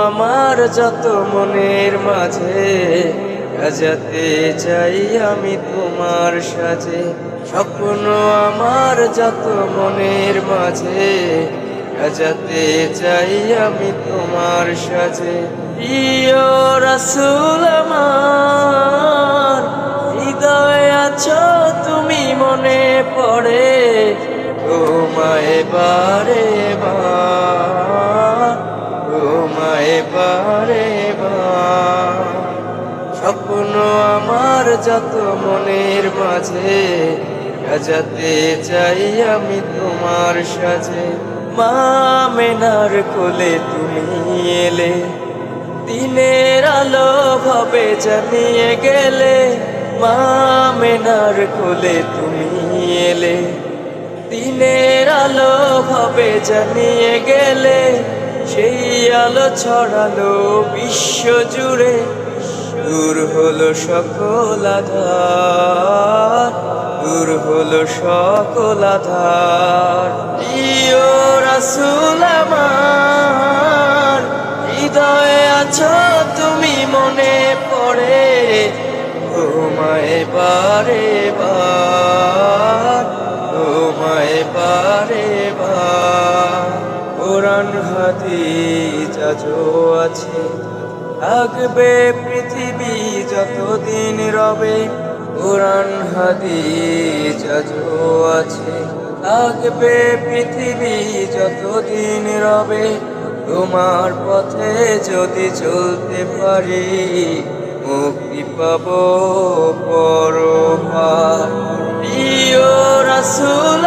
আমার যত মনের মাঝে সাজাতে চাই আমি তোমার সাজে। স্বপ্ন আমার যত মনের মাঝে সাজাতে চাই আমি তোমার সাজে। প্রিয় রাসূল আমার হৃদয়ে আছো তুমি, মনে পড়ে তোমায় বারে বার, তোমায় বারে বার। স্বপ্ন আমার যত মনের মাঝে সাজাতে চাই আমি তোমার সাজে। মা আমেনার কোলে তুমি এলে, দিনের আলো ভাবে জানিয়ে গেলে। মা আমেনার কোলে তুমি এলে, দিনের আলো ভাবে জানিয়ে গেলে। সেই আলো ছড়ালো বিশ্ব জুড়ে, দূর হলো সকল আধার, দূর হলো সকল আধার। প্রিয় রাসূল আমার হৃদয়ে আছো তুমি, মনে পড়ে তোমায় বারে বার, তোমায় বারে বার। কোরআন হাদিস আজও আছে, থাকবে পৃথিবী যতদিন রবে। কোরআন হাদিস আজও আছে, থাকবে পৃথিবী যতদিন রবে। তোমার পথে যদি চলতে পারি, মুক্তি পাবো পরপার। প্রিয় রাসূল